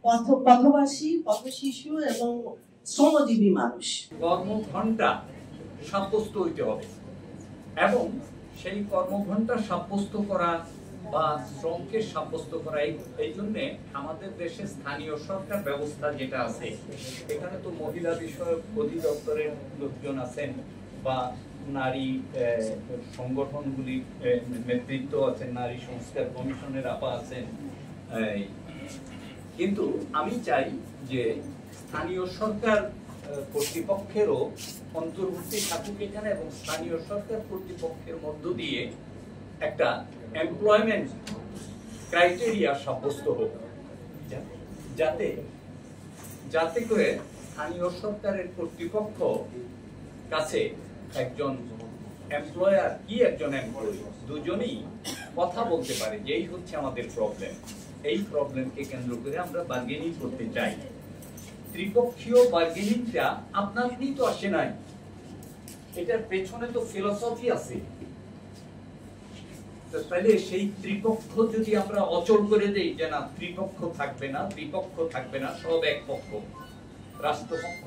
পথবাসী, পথশিশু এবং শ্রমজীবী মানুষ। কর্মঘণ্টা সাব্যস্ত হইতে হবে এবং সেই কর্মঘণ্টা সাব্যস্ত করা বা শ্রমকে সাব্যস্ত করা এই জন্য আমাদের দেশে স্থানীয় সরকার ব্যবস্থা যেটা আছে, এখানে তো মহিলা বিষয়ক অধিদপ্তরের লোকজন আছেন বা নারী সংগঠনগুলি নেতৃত্ব আছেন, নারী সংস্কার কমিশনের আপা আছেন। কিন্তু আমি চাই যে স্থানীয় সরকার কর্তৃপক্ষেরও অন্তর্ভুক্তি থাকুক এখানে এবং স্থানীয় সরকার কর্তৃপক্ষের মধ্য দিয়ে একটা এমপ্লয়মেন্ট ক্রাইটেরিয়া সাব্যস্ত হোক, যাতে যাতে করে স্থানীয় সরকারের কর্তৃপক্ষ কাছে একজন এমপ্লয়ার কি একজন এমপ্লয়ি দুজনেই কথা বলতে পারে যে এই হচ্ছে আমাদের প্রবলেম, এই প্রবলেমকে কেন্দ্র করে আমরা বার্গেনিং করতে চাই। ত্রিপক্ষীয় বার্গেনিংটা আপনার তো আসে নাই, এটার পেছনে তো ফিলোসফি আছে। তাহলে সেই ত্রিপক্ষ যদি আমরা অচল করে দেই যে না ত্রিপক্ষ থাকবে না, দ্বিপক্ষ থাকবে না, সব এক পক্ষ, রাষ্ট্রপক্ষ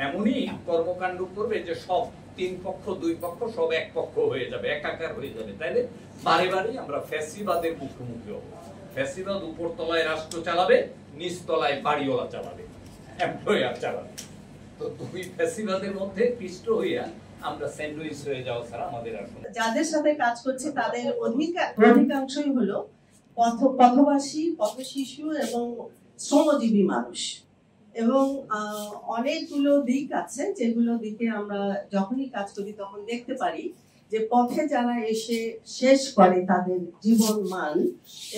এমনই কর্মকাণ্ড করবে যে সব তিন পক্ষ দুই পক্ষ সব এক পক্ষ হয়ে যাবে, একাকার হয়ে যাবে। তাইলে বারে বারেই আমরা ফ্যাসিবাদের মুখোমুখি হব। ফ্যাসিবাদ উপর তলায় রাষ্ট্র চালাবে, নিচ তলায় বাড়িওয়ালা চালাবে, এমপ্লয়ার চালাবে। তো দুই ফ্যাসিবাদের মধ্যে পিষ্ট হইয়া আমরা স্যান্ডউইচ হয়ে যাওয়া ছাড়া আমাদের আর কোনো। যাদের সাথে কাজ করছে তাদের অধিকাংশই হলো পথবাসী, পথশিশু এবং শ্রমজীবী মানুষ। এবং অনেকগুলো দিক আছে যেগুলো দিকে আমরা যখনই কাজ করি তখন দেখতে পারি যে পথে যারা এসে শেষ করে তাদের জীবন মান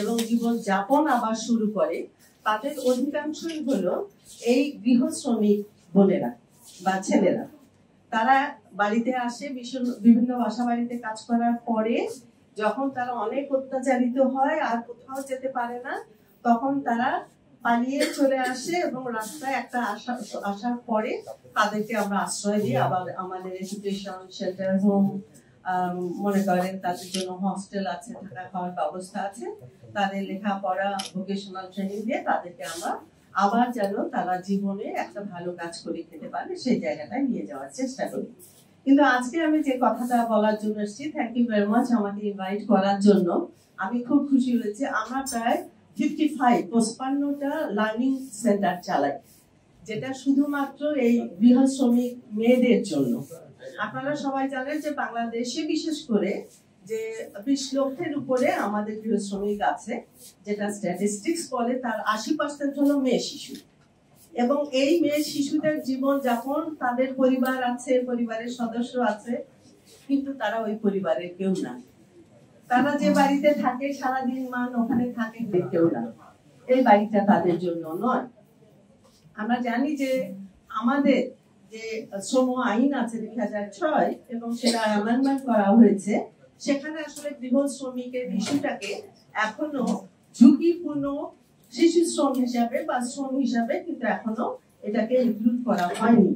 এবং জীবন যাপন আবার শুরু করে, তাদের অধিকাংশই হলো এই গৃহ শ্রমিক বোনেরা বা ছেলেরা। তারা বাড়িতে আসে, বিভিন্ন বাসা বাড়িতে কাজ করার পরে যখন তারা অনেক অত্যাচারিত হয় আর কোথাও যেতে পারে না, তখন তারা পালিয়ে চলে আসে এবং রাস্তায় একটা আসার পরে তাদেরকে আমরা আশ্রয় দিই। আবার আমাদের এডুকেশন শেল্টার হোম, মনে করেন তাদের জন্য হস্টেল আছে, থাকা খাওয়ার ব্যবস্থা আছে, তাদের লেখাপড়া ভোকেশনাল ট্রেনিং দিয়ে তাদেরকে আমরা আবার যেন তারা জীবনে একটা ভালো কাজ করে খেতে পারে সেই জায়গাটায় নিয়ে যাওয়ার চেষ্টা করি। কিন্তু আজকে আমি যে কথাটা বলার জন্য এসেছি, থ্যাংক ইউ ভেরি মাচ আমাকে ইনভাইট করার জন্য। আমি খুব খুশি হয়েছি। আমরা প্রায় 55টা লার্নিং সেন্টার চালাই, যেটা শুধুমাত্র এই গৃহ শ্রমিক মেয়েদের জন্য। আপনারা সবাই জানেন যে বাংলাদেশে বিশেষ করে যে 20 লক্ষের উপরে আমাদের গৃহ শ্রমিক আছে, যেটা স্ট্যাটিস্টিক্স বলে তার 80% হলো মেয়ে শিশু। এবং এই মেয়ে শিশুদের জীবন যাপন, তাদের পরিবার আছে, পরিবারের সদস্য আছে, কিন্তু তারা ওই পরিবারের কেউ না। তারা যে বাড়িতে থাকে সারাদিন মান ওখানে থাকে কেউ না, এই বাড়িটা তাদের জন্য নয়। আমরা জানি যে আমাদের যে শ্রম আইন আছে 2006 এবং সেটা অ্যামেন্ডমেন্ট করা হয়েছে, সেখানে আসলে গৃহ শ্রমিকের ইস্যুটাকে এখনো ঝুঁকিপূর্ণ শিশু শ্রম হিসাবে বা শ্রম হিসাবে কিন্তু এখনো এটাকে ইনক্লুড করা হয়নি।